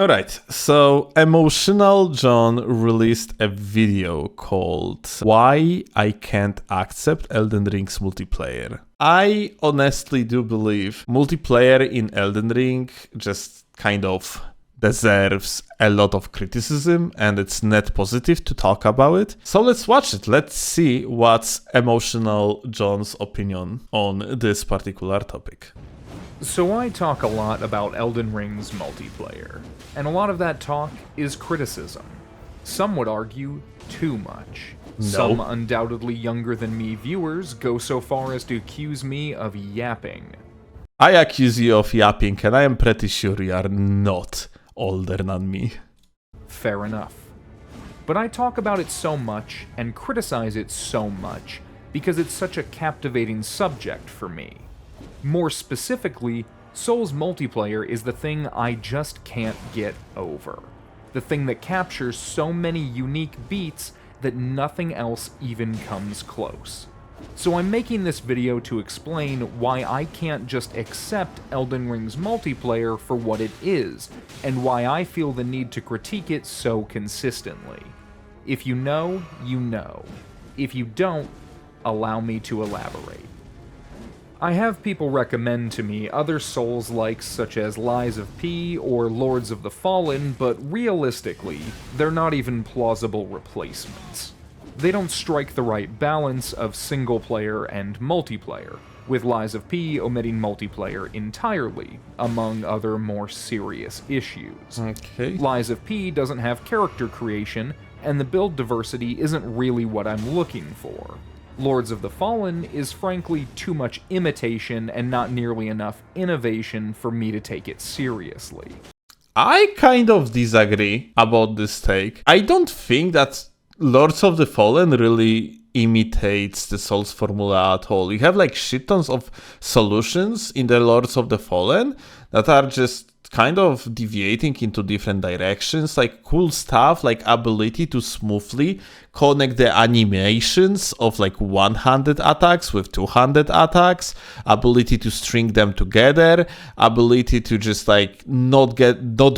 Alright, so Emotional John released a video called Why I Can't Accept Elden Ring's Multiplayer. I honestly do believe multiplayer in Elden Ring just kind of deserves a lot of criticism, and it's net positive to talk about it. So let's watch it. Let's see what's Emotional John's opinion on this particular topic. So I talk a lot about Elden Ring's multiplayer, and a lot of that talk is criticism. Some would argue too much. No. Some undoubtedly younger than me viewers go so far as to accuse me of yapping. I accuse you of yapping, and I am pretty sure you are not older than me. Fair enough. But I talk about it so much and criticize it so much because it's such a captivating subject for me. More specifically, Souls multiplayer is the thing I just can't get over. The thing that captures so many unique beats that nothing else even comes close. So I'm making this video to explain why I can't just accept Elden Ring's multiplayer for what it is, and why I feel the need to critique it so consistently. If you know, you know. If you don't, allow me to elaborate. I have people recommend to me other Souls-likes such as Lies of P or Lords of the Fallen, but realistically, they're not even plausible replacements. They don't strike the right balance of single-player and multiplayer, with Lies of P omitting multiplayer entirely, among other more serious issues. Okay. Lies of P doesn't have character creation, and the build diversity isn't really what I'm looking for. Lords of the Fallen is frankly too much imitation and not nearly enough innovation for me to take it seriously. I kind of disagree about this take. I don't think that Lords of the Fallen really imitates the Souls formula at all. You have like shit tons of solutions in the Lords of the Fallen that are just kind of deviating into different directions, like cool stuff like ability to smoothly connect the animations of like one-handed attacks with two-handed attacks, ability to string them together, ability to just like not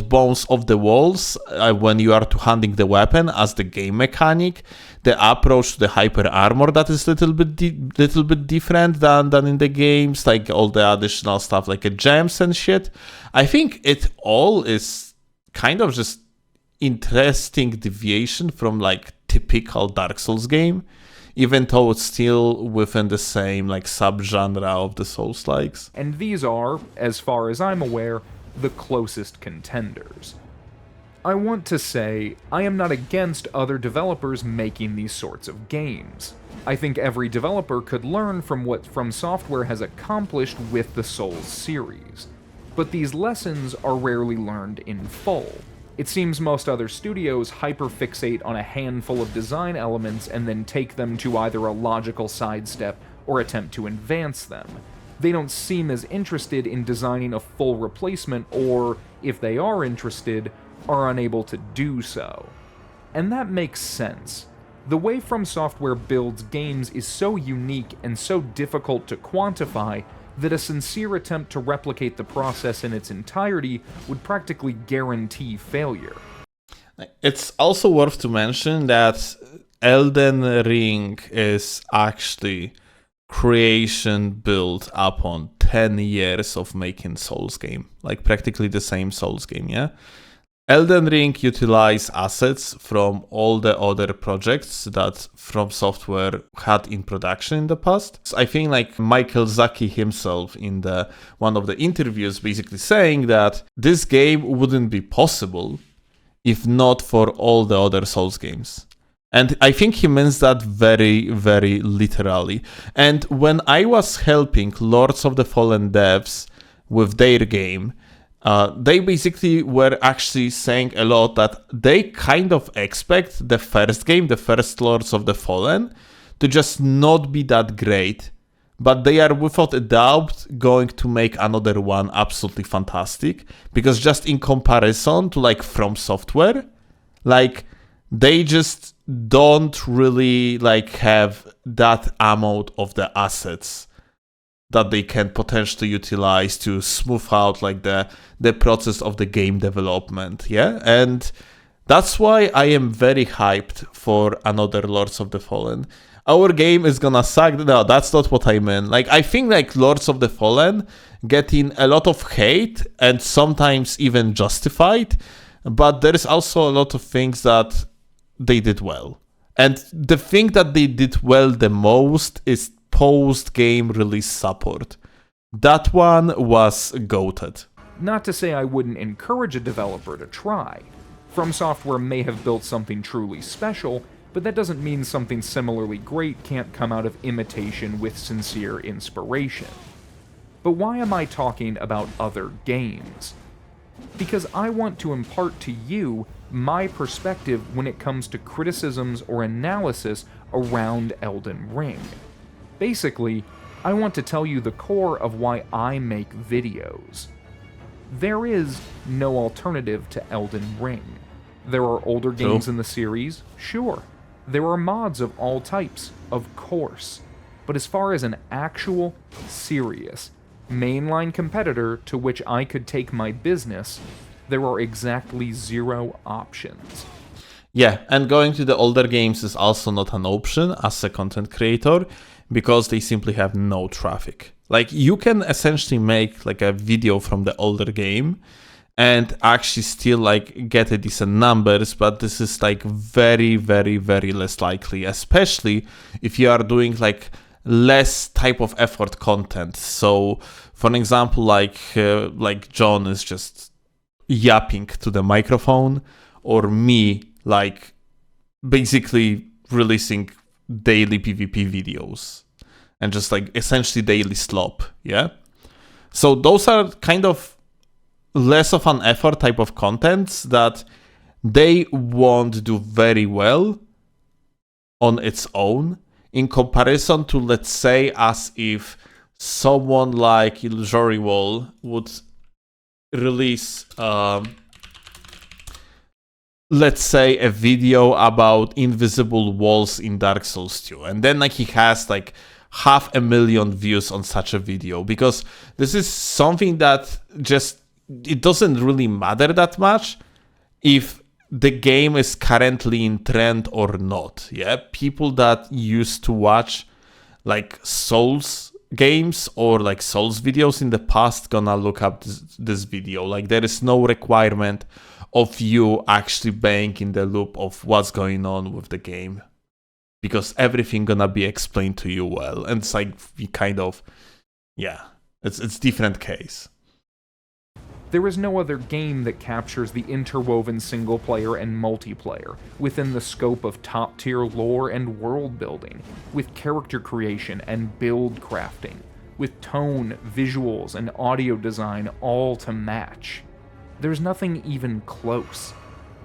bounce off the walls when you are two-handing the weapon as the game mechanic, the approach to the hyper armor that is little bit different than in the games, like all the additional stuff like gems and shit. I think it all is kind of just interesting deviation from like typical Dark Souls game, even though it's still within the same like subgenre of the Souls-likes. And these are, as far as I'm aware, the closest contenders. I want to say, I am not against other developers making these sorts of games. I think every developer could learn from what From Software has accomplished with the Souls series. But these lessons are rarely learned in full. It seems most other studios hyperfixate on a handful of design elements and then take them to either a logical sidestep or attempt to advance them. They don't seem as interested in designing a full replacement, or, if they are interested, are unable to do so. And that makes sense. The way From Software builds games is so unique and so difficult to quantify that a sincere attempt to replicate the process in its entirety would practically guarantee failure. It's also worth to mention that Elden Ring is actually creation built upon 10 years of making Souls game, like practically the same Souls game, yeah? Elden Ring utilized assets from all the other projects that From Software had in production in the past. So I think like Michael Zaki himself in one of the interviews basically saying that this game wouldn't be possible if not for all the other Souls games. And I think he means that very, very literally. And when I was helping Lords of the Fallen devs with their game, they basically were actually saying a lot that they kind of expect the first game, the first Lords of the Fallen, to just not be that great, but they are without a doubt going to make another one absolutely fantastic, because just in comparison to like From Software, like they just don't really like have that amount of the assets that they can potentially utilize to smooth out like the process of the game development, yeah? And that's why I am very hyped for another Lords of the Fallen. Our game is gonna suck. No, that's not what I meant. Like, I think like Lords of the Fallen getting a lot of hate and sometimes even justified, but there is also a lot of things that they did well. And the thing that they did well the most is post-game release support. That one was goated. Not to say I wouldn't encourage a developer to try. From Software may have built something truly special, but that doesn't mean something similarly great can't come out of imitation with sincere inspiration. But why am I talking about other games? Because I want to impart to you my perspective when it comes to criticisms or analysis around Elden Ring. Basically, I want to tell you the core of why I make videos. There is no alternative to Elden Ring. There are older games in the series, sure. There are mods of all types, of course. But as far as an actual, serious, mainline competitor to which I could take my business, there are exactly 0 options. Yeah, and going to the older games is also not an option as a content creator because they simply have no traffic. Like, you can essentially make like a video from the older game and actually still like get a decent numbers, but this is like very, very, very less likely, especially if you are doing like less type of effort content. So for an example, like John is just yapping to the microphone, or me like basically releasing daily PvP videos and just like essentially daily slop, yeah? So those are kind of less of an effort type of contents that they won't do very well on its own in comparison to, let's say, as if someone like Illusory Wall would release let's say a video about invisible walls in Dark Souls 2, and then like he has like 500,000 views on such a video, because this is something that just, it doesn't really matter that much if the game is currently in trend or not. Yeah, people that used to watch like Souls games or like Souls videos in the past gonna look up this video. Like, there is no requirement of you actually being in the loop of what's going on with the game, because everything gonna be explained to you well. And it's like, we kind of, yeah, it's different case. There is no other game that captures the interwoven single-player and multiplayer within the scope of top-tier lore and world-building, with character creation and build crafting, with tone, visuals, and audio design all to match. There's nothing even close.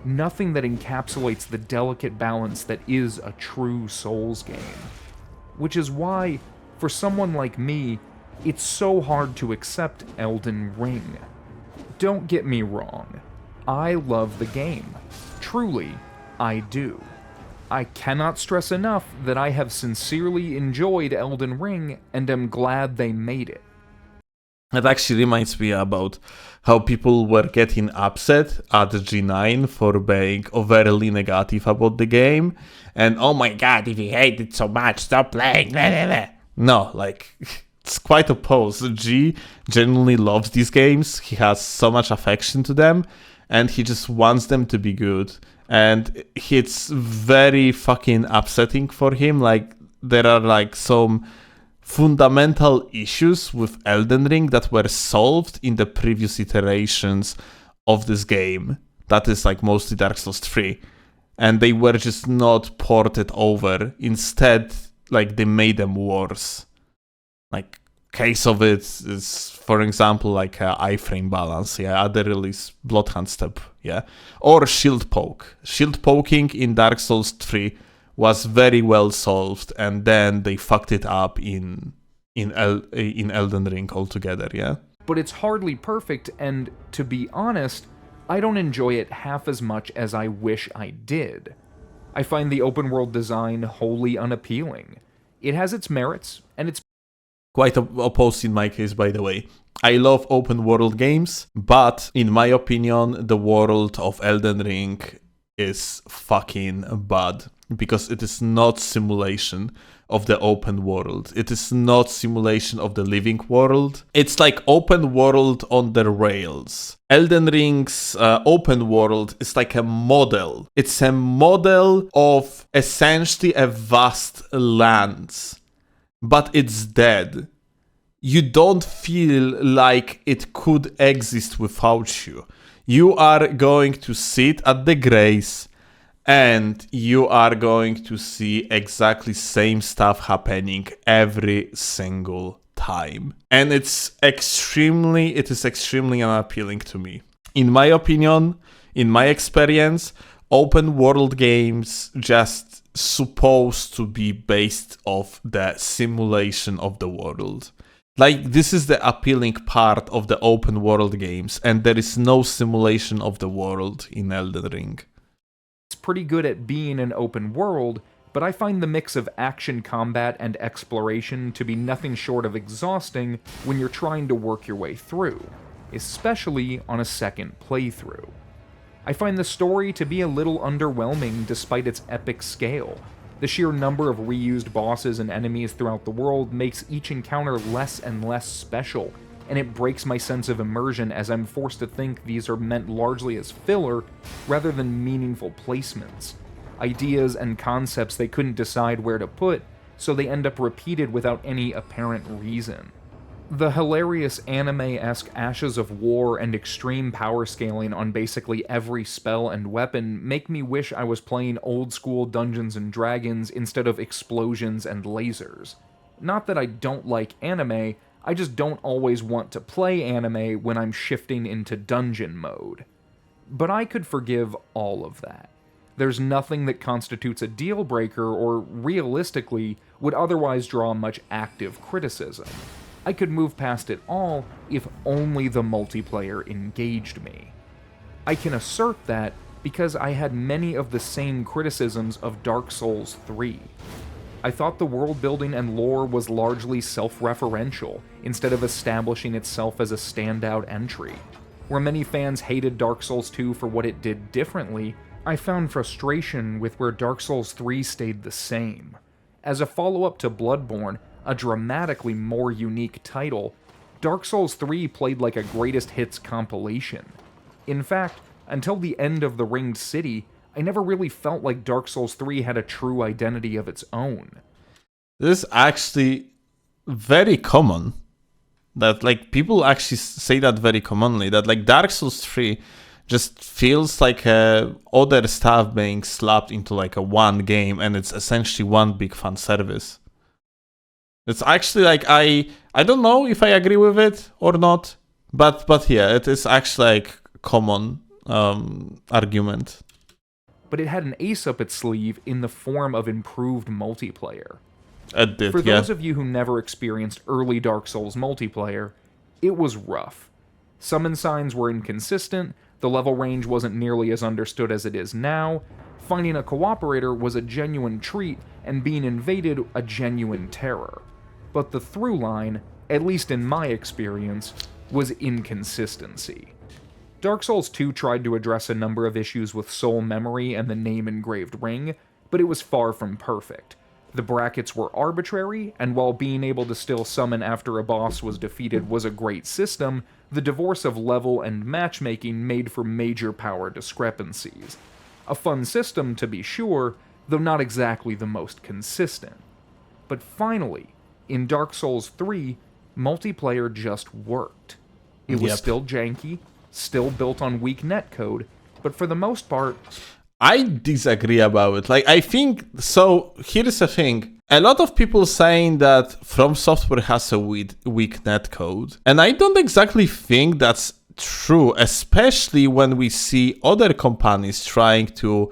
Nothing that encapsulates the delicate balance that is a true Souls game. Which is why, for someone like me, it's so hard to accept Elden Ring. Don't get me wrong, I love the game. Truly, I do. I cannot stress enough that I have sincerely enjoyed Elden Ring and am glad they made it. That actually reminds me about how people were getting upset at G9 for being overly negative about the game. And oh my god, if you hate it so much, stop playing. Blah, blah, blah. No, like, it's quite opposed. G genuinely loves these games. He has so much affection to them, and he just wants them to be good. And it's very fucking upsetting for him. Like, there are like some fundamental issues with Elden Ring that were solved in the previous iterations of this game. That is like mostly Dark Souls 3. And they were just not ported over. Instead, like, they made them worse. Like, case of it is, for example, like iframe balance, yeah, at the release, Bloodhound Step, yeah, or shield poke. Shield poking in Dark Souls 3 was very well solved, and then they fucked it up in Elden Ring altogether, yeah. But it's hardly perfect, and to be honest, I don't enjoy it half as much as I wish I did. I find the open world design wholly unappealing. It has its merits, and it's quite opposed in my case, by the way. I love open world games, but in my opinion, the world of Elden Ring is fucking bad because it is not simulation of the open world. It is not simulation of the living world. It's like open world on the rails. Elden Ring's open world is like a model. It's a model of essentially a vast lands, but it's dead. You don't feel like it could exist without you. You are going to sit at the grace and you are going to see exactly same stuff happening every single time. And it is extremely unappealing to me. In my opinion, in my experience, open world games just supposed to be based off the simulation of the world. Like, this is the appealing part of the open world games, and there is no simulation of the world in Elden Ring. It's pretty good at being an open world, but I find the mix of action combat and exploration to be nothing short of exhausting when you're trying to work your way through, especially on a second playthrough. I find the story to be a little underwhelming despite its epic scale. The sheer number of reused bosses and enemies throughout the world makes each encounter less and less special, and it breaks my sense of immersion as I'm forced to think these are meant largely as filler rather than meaningful placements. Ideas and concepts they couldn't decide where to put, so they end up repeated without any apparent reason. The hilarious anime-esque Ashes of War and extreme power scaling on basically every spell and weapon make me wish I was playing old-school Dungeons & Dragons instead of explosions and lasers. Not that I don't like anime, I just don't always want to play anime when I'm shifting into dungeon mode. But I could forgive all of that. There's nothing that constitutes a deal-breaker or, realistically, would otherwise draw much active criticism. I could move past it all if only the multiplayer engaged me. I can assert that because I had many of the same criticisms of Dark Souls 3. I thought the world building and lore was largely self-referential, instead of establishing itself as a standout entry. Where many fans hated Dark Souls 2 for what it did differently, I found frustration with where Dark Souls 3 stayed the same. As a follow-up to Bloodborne, a dramatically more unique title, Dark Souls 3 played like a greatest hits compilation. In fact, until the end of the Ringed City, I never really felt like Dark Souls 3 had a true identity of its own. This is actually very common. That, like, people actually say that very commonly, that, like, Dark Souls 3 just feels like other stuff being slapped into, like, a one game, and it's essentially one big fan service. It's actually like, I don't know if I agree with it or not, but yeah, it is actually like common argument. But it had an ace up its sleeve in the form of improved multiplayer. It did, For yeah. those of you who never experienced early Dark Souls multiplayer, it was rough. Summon signs were inconsistent, the level range wasn't nearly as understood as it is now, finding a cooperator was a genuine treat, and being invaded a genuine terror. But the through line, at least in my experience, was inconsistency. Dark Souls 2 tried to address a number of issues with soul memory and the name-engraved ring, but it was far from perfect. The brackets were arbitrary, and while being able to still summon after a boss was defeated was a great system, the divorce of level and matchmaking made for major power discrepancies. A fun system, to be sure, though not exactly the most consistent. But finally, in Dark Souls 3, multiplayer just worked. It was still janky, still built on weak netcode, but for the most part... I disagree about it. Like, I think, so here's the thing. A lot of people saying that From Software has a weak netcode, and I don't exactly think that's true, especially when we see other companies trying to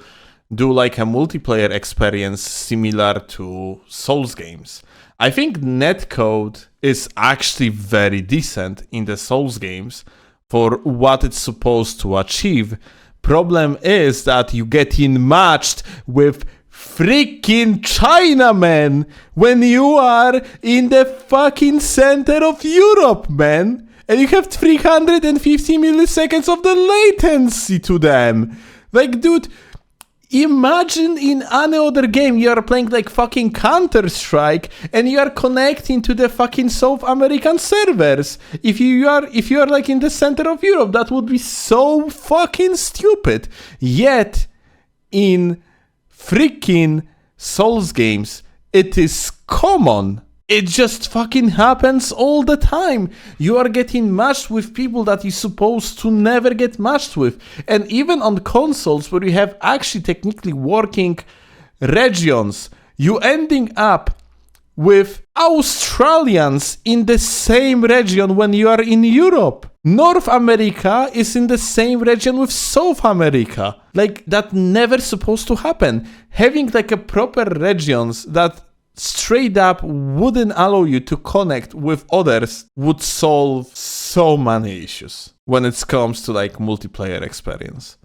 do like a multiplayer experience similar to Souls games. I think netcode is actually very decent in the Souls games for what it's supposed to achieve. Problem is that you get in matched with freaking China, man, when you are in the fucking center of Europe, man, and you have 350 milliseconds of the latency to them. Like, dude, imagine in any other game you are playing like fucking Counter-Strike and you are connecting to the fucking South American servers. If you are like in the center of Europe, that would be so fucking stupid. Yet in freaking Souls games, it is common. It just fucking happens all the time. You are getting matched with people that you're supposed to never get matched with. And even on consoles where you have actually technically working regions, you ending up with Australians in the same region when you are in Europe. North America is in the same region with South America. Like, that never supposed to happen. Having like a proper regions that straight up wouldn't allow you to connect with others would solve so many issues when it comes to like multiplayer experience.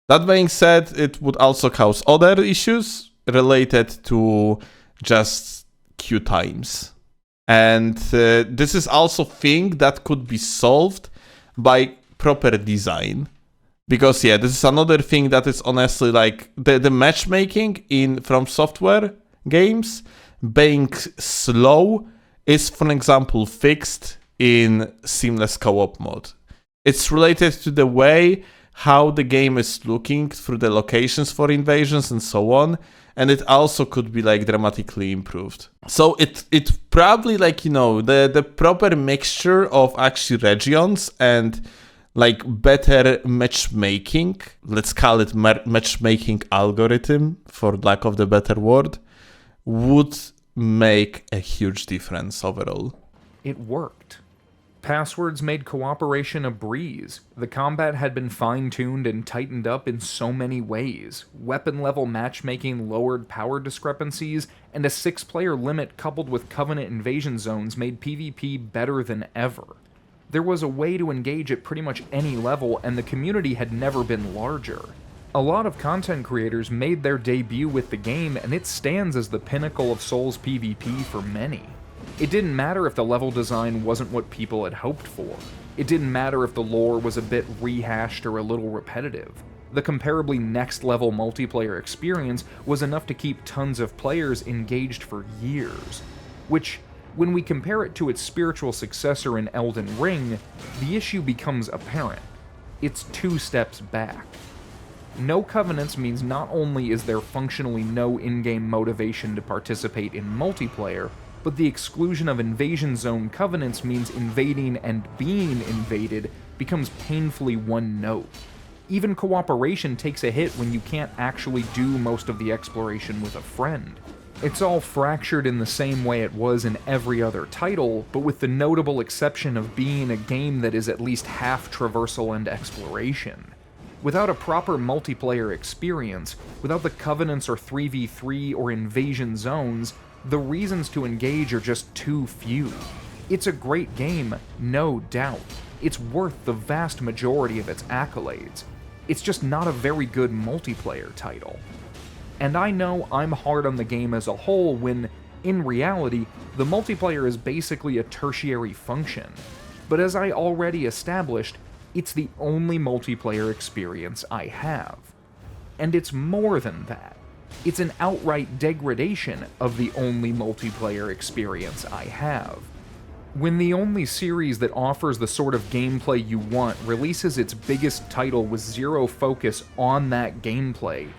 That being said, it would also cause other issues related to just queue times. And this is also thing that could be solved by proper design. Because yeah, this is another thing that is honestly like the matchmaking in From Software games being slow is, for example, fixed in seamless co-op mode. It's related to the way how the game is looking through the locations for invasions and so on, and it also could be like dramatically improved. So it probably like, you know, the proper mixture of actually regions and like better matchmaking, let's call it matchmaking algorithm for lack of the better word, would make a huge difference overall. It worked. Passwords made cooperation a breeze. The combat had been fine-tuned and tightened up in so many ways. Weapon-level matchmaking lowered power discrepancies, and a 6-player limit coupled with Covenant invasion zones made PvP better than ever. There was a way to engage at pretty much any level, and the community had never been larger. A lot of content creators made their debut with the game, and it stands as the pinnacle of Souls PvP for many. It didn't matter if the level design wasn't what people had hoped for. It didn't matter if the lore was a bit rehashed or a little repetitive. The comparably next-level multiplayer experience was enough to keep tons of players engaged for years. Which, when we compare it to its spiritual successor in Elden Ring, the issue becomes apparent. It's 2 steps back. No Covenants means not only is there functionally no in-game motivation to participate in multiplayer, but the exclusion of Invasion Zone Covenants means invading and being invaded becomes painfully one note. Even cooperation takes a hit when you can't actually do most of the exploration with a friend. It's all fractured in the same way it was in every other title, but with the notable exception of being a game that is at least half traversal and exploration. Without a proper multiplayer experience, without the Covenants or 3v3 or invasion zones, the reasons to engage are just too few. It's a great game, no doubt. It's worth the vast majority of its accolades. It's just not a very good multiplayer title. And I know I'm hard on the game as a whole when, in reality, the multiplayer is basically a tertiary function. But as I already established, it's the only multiplayer experience I have. And it's more than that. It's an outright degradation of the only multiplayer experience I have. When the only series that offers the sort of gameplay you want releases its biggest title with zero focus on that gameplay,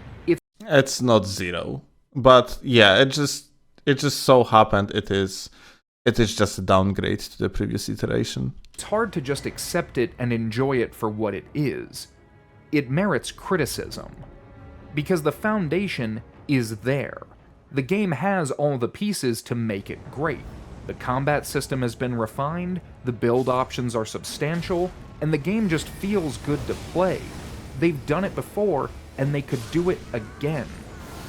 it's not zero. But yeah, it just so happened it is just a downgrade to the previous iteration. It's hard to just accept it and enjoy it for what it is. It merits criticism. Because the foundation is there. The game has all the pieces to make it great. The combat system has been refined, the build options are substantial, and the game just feels good to play. They've done it before, and they could do it again.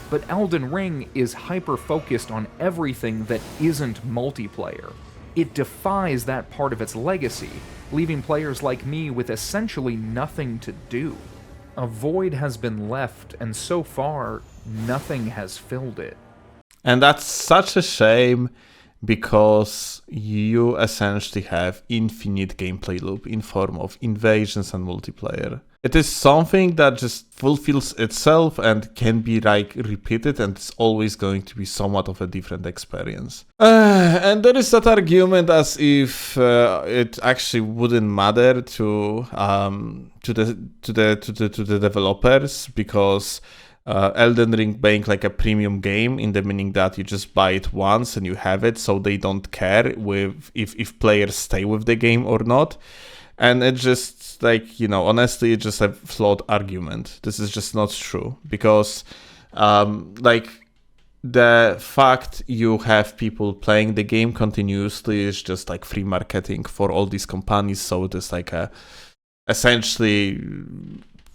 But Elden Ring is hyper-focused on everything that isn't multiplayer. It defies that part of its legacy, leaving players like me with essentially nothing to do. A void has been left, and so far, nothing has filled it. And that's such a shame because you essentially have infinite gameplay loop in form of invasions and multiplayer. It is something that just fulfills itself and can be like repeated, and it's always going to be somewhat of a different experience. And there is that argument as if it actually wouldn't matter to the developers because Elden Ring being like a premium game in the meaning that you just buy it once and you have it, so they don't care with if players stay with the game or not. And it just like, honestly, it's just a flawed argument. This is just not true because like the fact you have people playing the game continuously is just like free marketing for all these companies. So it is like essentially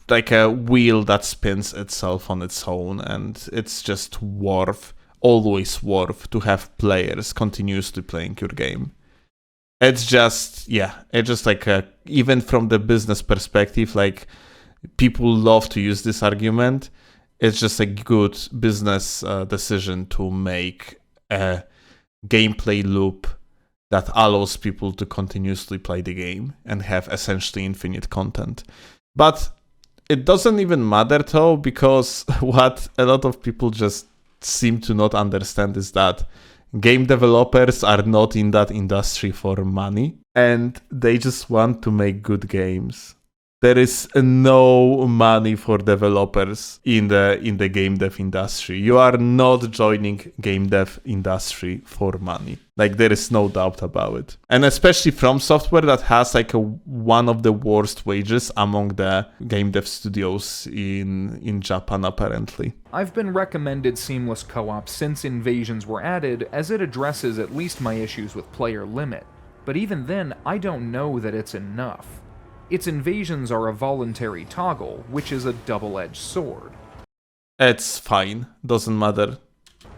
like a wheel that spins itself on its own, and it's just always worth to have players continuously playing your game. It's just like even from the business perspective, like people love to use this argument. It's just a good business decision to make a gameplay loop that allows people to continuously play the game and have essentially infinite content. But it doesn't even matter though, because what a lot of people just seem to not understand is that game developers are not in that industry for money, and they just want to make good games. There is no money for developers in the game dev industry. You are not joining game dev industry for money. Like, there is no doubt about it. And especially From Software, that has like one of the worst wages among the game dev studios in Japan, apparently. I've been recommended seamless co-op since Invasions were added, as it addresses at least my issues with player limit. But even then, I don't know that it's enough. Its invasions are a voluntary toggle, which is a double-edged sword. It's fine. Doesn't matter.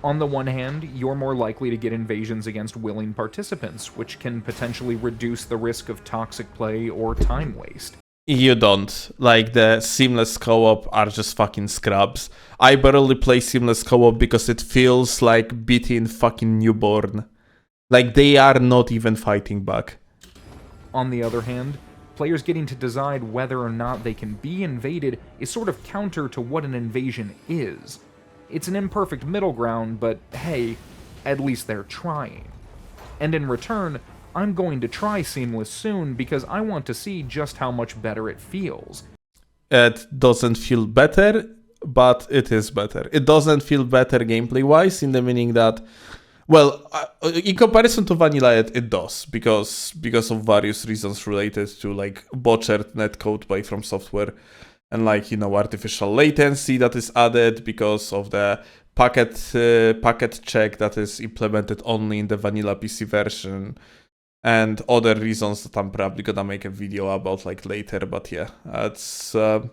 On the one hand, you're more likely to get invasions against willing participants, which can potentially reduce the risk of toxic play or time waste. You don't. Like, the seamless co-op are just fucking scrubs. I barely play seamless co-op because it feels like beating fucking newborn. Like, they are not even fighting back. On the other hand, players getting to decide whether or not they can be invaded is sort of counter to what an invasion is. It's an imperfect middle ground, but hey, at least they're trying. And in return, I'm going to try Seamless soon because I want to see just how much better it feels. It doesn't feel better, but it is better. It doesn't feel better gameplay-wise, in the meaning that, well, in comparison to vanilla, it does, because of various reasons related to like botched netcode by From Software, and like, artificial latency that is added because of the packet check that is implemented only in the vanilla PC version, and other reasons that I'm probably gonna make a video about like later. But yeah, it's and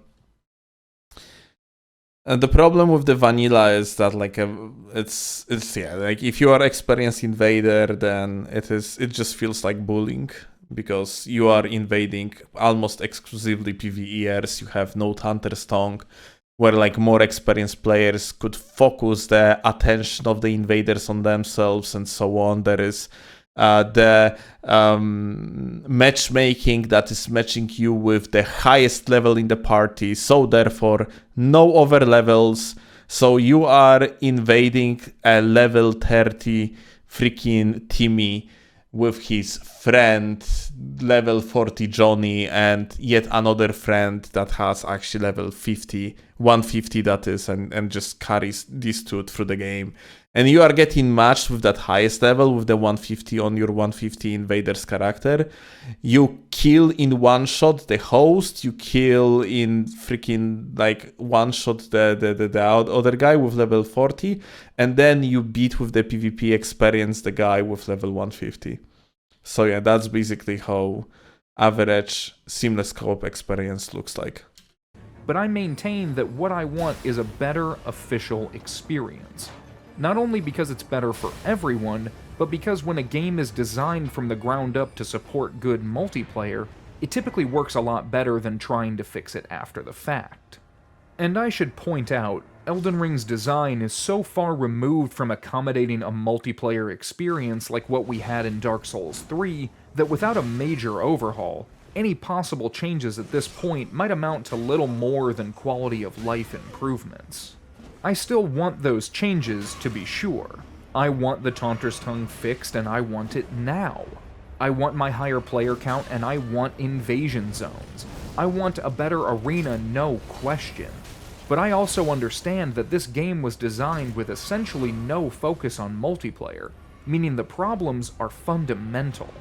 the problem with the vanilla is that like it's like if you are experienced invader, then it just feels like bullying, because you are invading almost exclusively PvEers. You have no Hunter's Tongue, where like more experienced players could focus the attention of the invaders on themselves and so on. There is the matchmaking that is matching you with the highest level in the party, so therefore no over levels. So you are invading a level 30 freaking Timmy with his friend level 40 Johnny, and yet another friend that has actually level 150 that is, and just carries these two through the game. And you are getting matched with that highest level, with the 150 on your 150 invader's character. You kill in one shot the host, you kill in freaking like one shot the other guy with level 40, and then you beat with the PvP experience the guy with level 150. So yeah, that's basically how average seamless co-op experience looks like. But I maintain that what I want is a better official experience. Not only because it's better for everyone, but because when a game is designed from the ground up to support good multiplayer, It typically works a lot better than trying to fix it after the fact. And I should point out, Elden Ring's design is so far removed from accommodating a multiplayer experience like what we had in Dark Souls 3 that without a major overhaul, any possible changes at this point might amount to little more than quality of life improvements. I still want those changes, to be sure. I want the Taunter's Tongue fixed, and I want it now. I want my higher player count, and I want invasion zones. I want a better arena, no question. But I also understand that this game was designed with essentially no focus on multiplayer, meaning the problems are fundamental.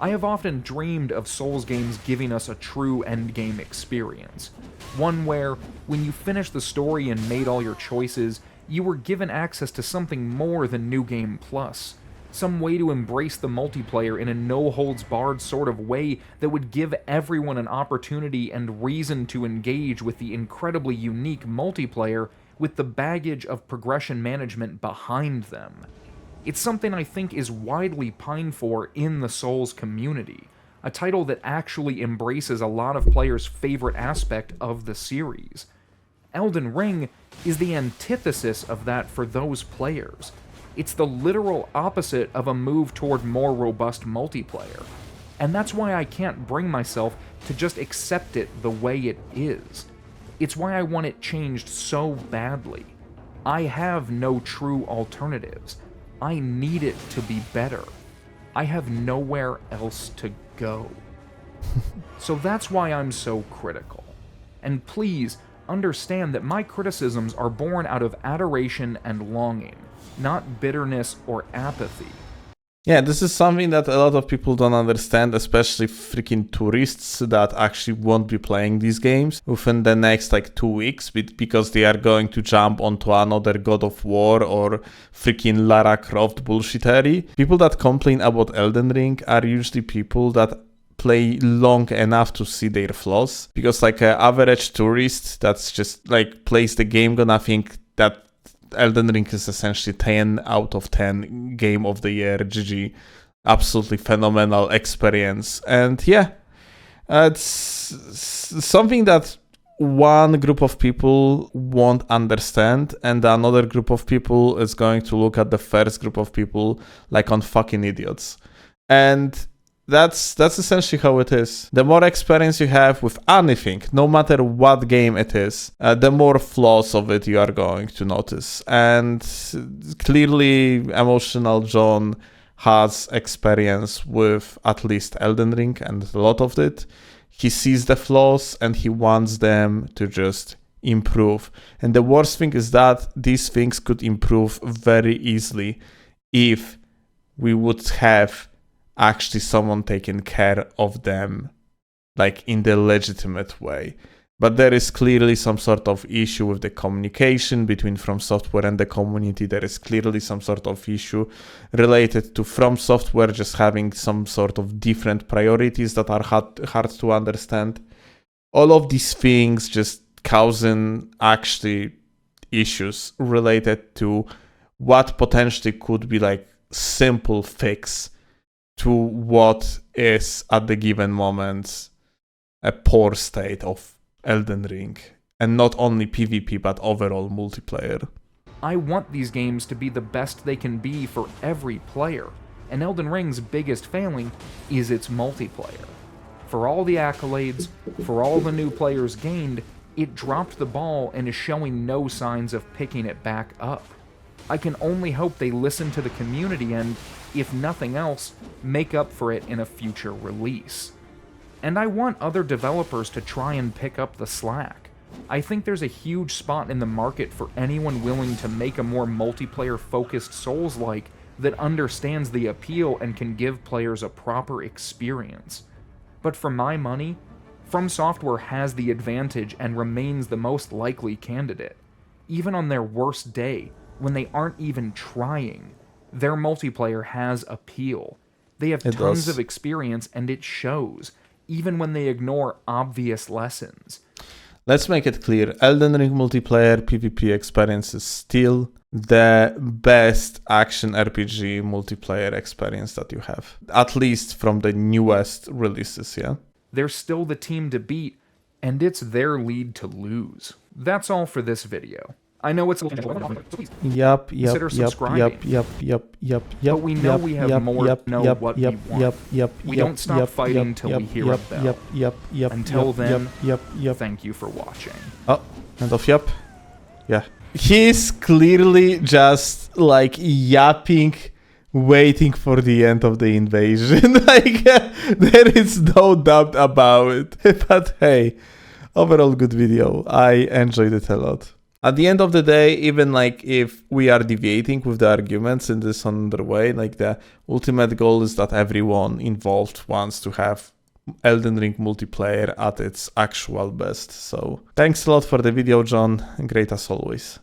I have often dreamed of Souls games giving us a true endgame experience. One where, when you finished the story and made all your choices, you were given access to something more than New Game Plus. Some way to embrace the multiplayer in a no-holds-barred sort of way that would give everyone an opportunity and reason to engage with the incredibly unique multiplayer with the baggage of progression management behind them. It's something I think is widely pined for in the Souls community, a title that actually embraces a lot of players' favorite aspect of the series. Elden Ring is the antithesis of that for those players. It's the literal opposite of a move toward more robust multiplayer. And that's why I can't bring myself to just accept it the way it is. It's why I want it changed so badly. I have no true alternatives. I need it to be better. I have nowhere else to go. So that's why I'm so critical. And please, understand that my criticisms are born out of adoration and longing, not bitterness or apathy. Yeah, this is something that a lot of people don't understand, especially freaking tourists that actually won't be playing these games within the next 2 weeks because they are going to jump onto another God of War or freaking Lara Croft bullshittery. People that complain about Elden Ring are usually people that play long enough to see their flaws, because an average tourist that's just plays the game gonna think that Elden Ring is essentially 10 out of 10 game of the year, GG. Absolutely phenomenal experience. And yeah, it's something that one group of people won't understand, and another group of people is going to look at the first group of people like on fucking idiots. And that's essentially how it is. The more experience you have with anything, no matter what game it is, the more flaws of it you are going to notice. And clearly, Emotional John has experience with at least Elden Ring and a lot of it. He sees the flaws and he wants them to just improve. And the worst thing is that these things could improve very easily if we would have actually someone taking care of them in the legitimate way. But there is clearly some sort of issue with the communication between From Software and the community. There is clearly some sort of issue related to From Software just having some sort of different priorities that are hard to understand. All of these things just causing actually issues related to what potentially could be simple fix to what is at the given moment a poor state of Elden Ring, and not only PvP but overall multiplayer. I want these games to be the best they can be for every player, and Elden Ring's biggest failing is its multiplayer. For all the accolades, for all the new players gained, it dropped the ball and is showing no signs of picking it back up. I can only hope they listen to the community and, if nothing else, make up for it in a future release. And I want other developers to try and pick up the slack. I think there's a huge spot in the market for anyone willing to make a more multiplayer-focused Souls-like that understands the appeal and can give players a proper experience. But for my money, From Software has the advantage and remains the most likely candidate. Even on their worst day, when they aren't even trying, their multiplayer has appeal. They have tons of experience and it shows, even when they ignore obvious lessons. Let's make it clear, Elden Ring Multiplayer PvP experience is still the best action RPG multiplayer experience that you have. At least from the newest releases, yeah? they're still the team to beat, and it's their lead to lose. That's all for this video. I know it's a Yup, Consider subscribing. But we know we have more to know what we want. We don't stop fighting till we hear a bell. Until then, thank you for watching. Oh, end of yup. Yeah. He's clearly just like yapping, waiting for the end of the invasion. Like, there is no doubt about it. But hey, overall good video. I enjoyed it a lot. At the end of the day, even like if we are deviating with the arguments in this other way, like the ultimate goal is that everyone involved wants to have Elden Ring multiplayer at its actual best. So thanks a lot for the video, John. Great as always.